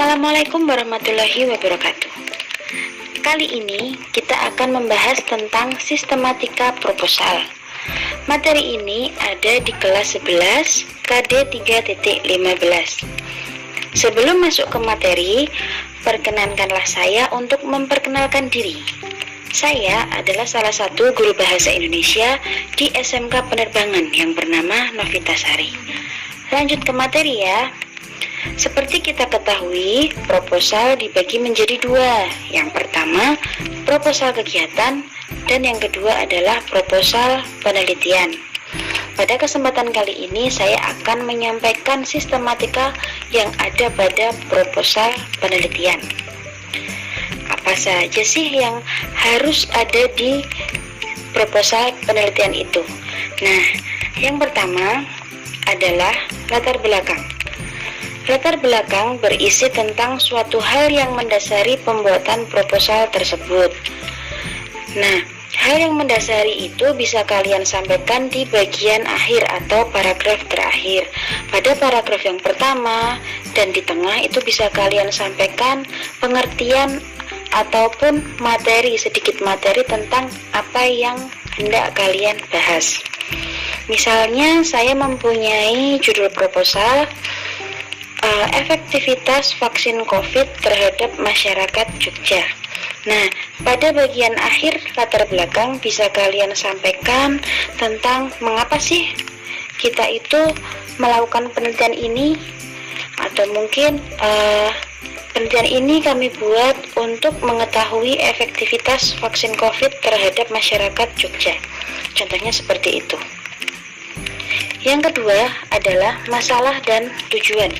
Assalamualaikum warahmatullahi wabarakatuh. Kali ini kita akan membahas tentang sistematika proposal. Materi ini ada di kelas 11 KD 3.15. Sebelum masuk ke materi, perkenankanlah saya untuk memperkenalkan diri. Saya adalah salah satu guru bahasa Indonesia di SMK Penerbangan yang bernama Novita Sari. Lanjut ke materi ya. Seperti kita ketahui, proposal dibagi menjadi dua. Yang pertama, proposal kegiatan, dan yang kedua adalah proposal penelitian. Pada kesempatan kali ini, saya akan menyampaikan sistematika yang ada pada proposal penelitian. Apa saja sih yang harus ada di proposal penelitian itu? Nah, yang pertama adalah latar belakang. Latar belakang berisi tentang suatu hal yang mendasari pembuatan proposal tersebut. Nah, hal yang mendasari itu bisa kalian sampaikan di bagian akhir atau paragraf terakhir. Pada paragraf yang pertama dan di tengah itu bisa kalian sampaikan pengertian ataupun sedikit materi tentang apa yang hendak kalian bahas. Misalnya saya mempunyai judul proposal efektivitas vaksin COVID terhadap masyarakat Jogja. Nah, pada bagian akhir latar belakang bisa kalian sampaikan tentang mengapa sih kita itu melakukan penelitian ini, atau mungkin penelitian ini kami buat untuk mengetahui efektivitas vaksin COVID terhadap masyarakat Jogja. Contohnya seperti itu. Yang kedua adalah masalah dan tujuan.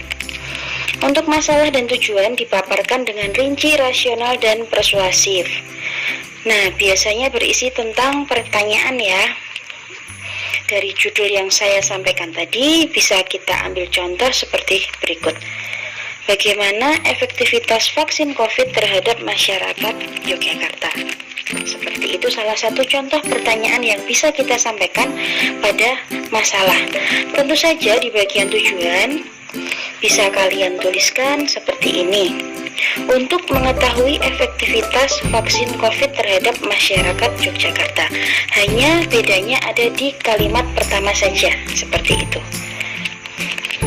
Untuk masalah dan tujuan dipaparkan dengan rinci, rasional, dan persuasif. Nah, biasanya berisi tentang pertanyaan ya. Dari judul yang saya sampaikan tadi, bisa kita ambil contoh seperti berikut. Bagaimana efektivitas vaksin COVID terhadap masyarakat Yogyakarta? Seperti itu salah satu contoh pertanyaan yang bisa kita sampaikan pada masalah. Tentu saja di bagian tujuan bisa kalian tuliskan seperti ini. Untuk mengetahui efektivitas vaksin COVID terhadap masyarakat Yogyakarta. Hanya bedanya ada di kalimat pertama saja, seperti itu.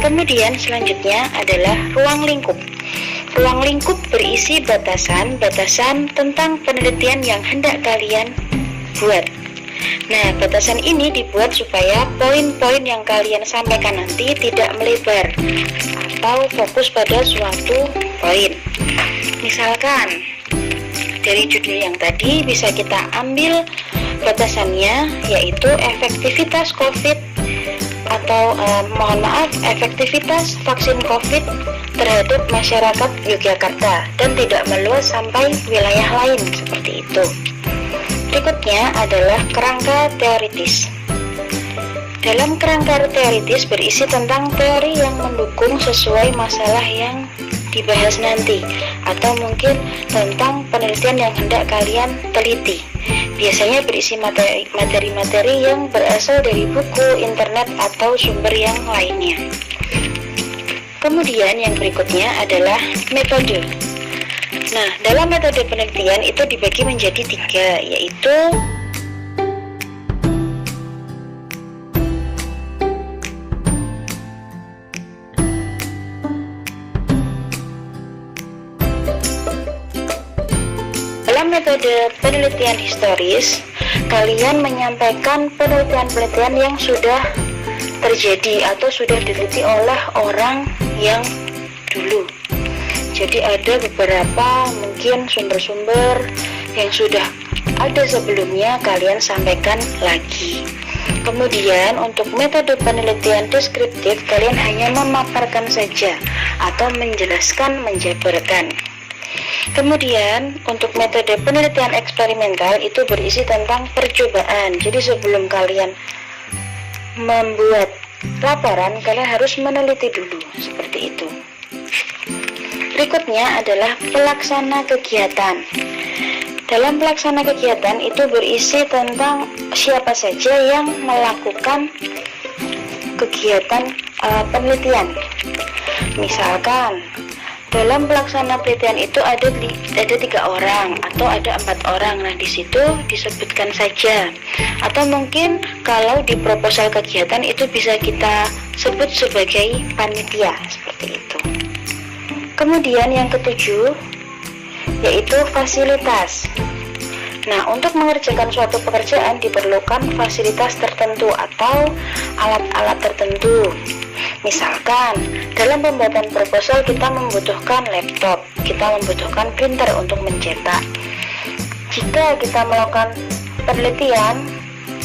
Kemudian selanjutnya adalah ruang lingkup. Ruang lingkup berisi batasan-batasan tentang penelitian yang hendak kalian buat. Nah, batasan ini dibuat supaya poin-poin yang kalian sampaikan nanti tidak melebar atau fokus pada suatu poin. Misalkan dari judul yang tadi bisa kita ambil batasannya, yaitu efektivitas COVID atau efektivitas vaksin COVID terhadap masyarakat Yogyakarta, dan tidak meluas sampai wilayah lain, seperti itu. Berikutnya adalah kerangka teoritis. Dalam kerangka teoritis berisi tentang teori yang mendukung sesuai masalah yang dibahas nanti, atau mungkin tentang penelitian yang hendak kalian teliti. Biasanya berisi materi-materi yang berasal dari buku, internet, atau sumber yang lainnya. Kemudian yang berikutnya adalah metode. Nah, dalam metode penelitian itu dibagi menjadi 3, yaitu dalam metode penelitian historis, kalian menyampaikan penelitian-penelitian yang sudah terjadi atau sudah diteliti oleh orang yang dulu. Jadi ada beberapa mungkin sumber-sumber yang sudah ada sebelumnya kalian sampaikan lagi. Kemudian untuk metode penelitian deskriptif, kalian hanya memaparkan saja atau menjelaskan, menjabarkan. Kemudian untuk metode penelitian eksperimental itu berisi tentang percobaan. Jadi sebelum kalian membuat laporan, kalian harus meneliti dulu, seperti itu. Berikutnya adalah pelaksana kegiatan. Dalam pelaksana kegiatan itu berisi tentang siapa saja yang melakukan kegiatan penelitian. Misalkan Dalam pelaksana penelitian itu ada 3 orang atau ada 4 orang. Nah, di situ disebutkan saja. Atau mungkin kalau di proposal kegiatan itu bisa kita sebut sebagai panitia, seperti itu. Kemudian yang ketujuh yaitu fasilitas. Nah, untuk mengerjakan suatu pekerjaan diperlukan fasilitas tertentu atau alat-alat tertentu. Misalkan, dalam pembuatan proposal kita membutuhkan laptop, kita membutuhkan printer untuk mencetak. Jika kita melakukan penelitian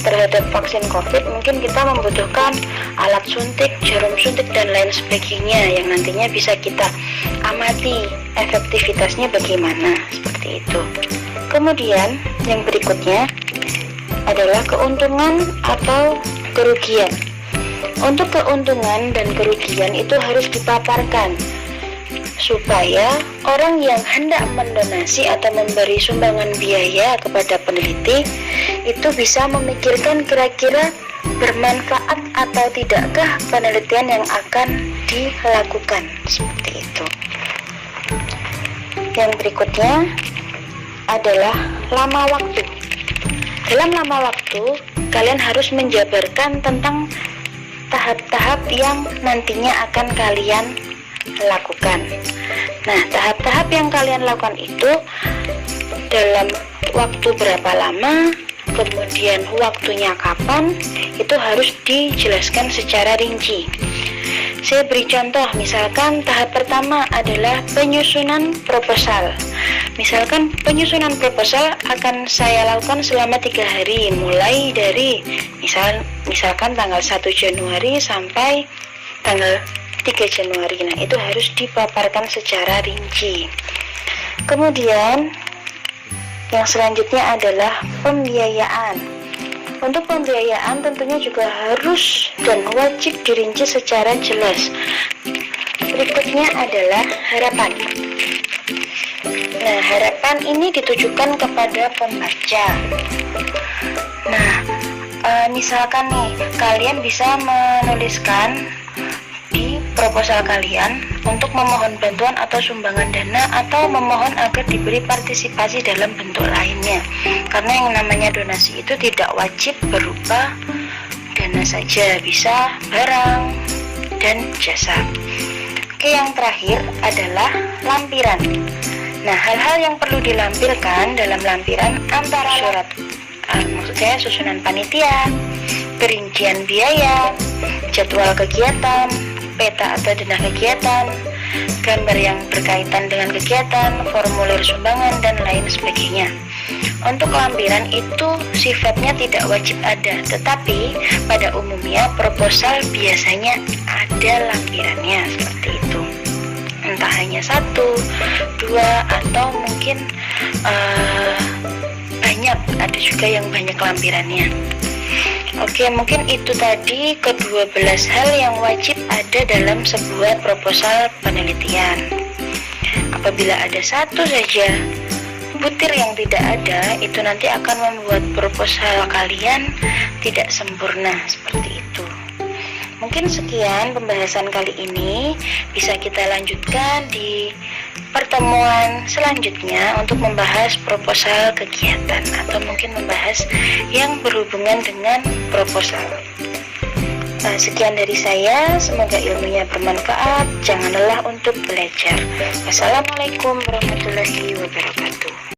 terhadap vaksin COVID, mungkin kita membutuhkan alat suntik, jarum suntik, dan lain sebagainya yang nantinya bisa kita amati efektivitasnya bagaimana, seperti itu. Kemudian, yang berikutnya adalah keuntungan atau kerugian. Untuk keuntungan dan kerugian itu harus dipaparkan supaya orang yang hendak mendonasi atau memberi sumbangan biaya kepada peneliti itu bisa memikirkan kira-kira bermanfaat atau tidakkah penelitian yang akan dilakukan, seperti itu. Yang berikutnya adalah lama waktu. Dalam lama waktu, kalian harus menjabarkan tentang tahap-tahap yang nantinya akan kalian lakukan. Nah, tahap-tahap yang kalian lakukan itu dalam waktu berapa lama, kemudian waktunya kapan, itu harus dijelaskan secara rinci. Saya beri contoh, misalkan tahap pertama adalah penyusunan proposal. Misalkan penyusunan proposal akan saya lakukan selama 3 hari, mulai dari misalkan tanggal 1 Januari sampai tanggal 3 Januari. Nah, itu harus dipaparkan secara rinci. Kemudian yang selanjutnya adalah pembiayaan. Untuk pembiayaan tentunya juga harus dan wajib dirinci secara jelas. Berikutnya adalah harapan. Nah, harapan ini ditujukan kepada pembaca. Nah, misalkan nih, kalian bisa menuliskan di proposal kalian untuk memohon bantuan atau sumbangan dana atau memohon agar diberi partisipasi dalam bentuk lainnya. Karena yang namanya donasi itu tidak wajib berupa dana saja, bisa barang dan jasa. Oke, yang terakhir adalah lampiran. Nah, hal-hal yang perlu dilampirkan dalam lampiran antara surat, maksud saya susunan panitia, perincian biaya, jadwal kegiatan, peta atau dana kegiatan, gambar yang berkaitan dengan kegiatan, formulir sumbangan, dan lain sebagainya. Untuk lampiran itu sifatnya tidak wajib ada, tetapi pada umumnya proposal biasanya ada lampirannya, seperti itu. Entah hanya 1, 2, atau mungkin banyak, ada juga yang banyak lampirannya. Oke, mungkin itu tadi ke-12 hal yang wajib ada dalam sebuah proposal penelitian. Apabila ada satu saja butir yang tidak ada, itu nanti akan membuat proposal kalian tidak sempurna, seperti itu. Mungkin sekian pembahasan kali ini, bisa kita lanjutkan di pertemuan selanjutnya untuk membahas proposal kegiatan atau mungkin membahas yang berhubungan dengan proposal. Sekian dari saya, semoga ilmunya bermanfaat. Jangan lelah untuk belajar. Wassalamualaikum warahmatullahi wabarakatuh.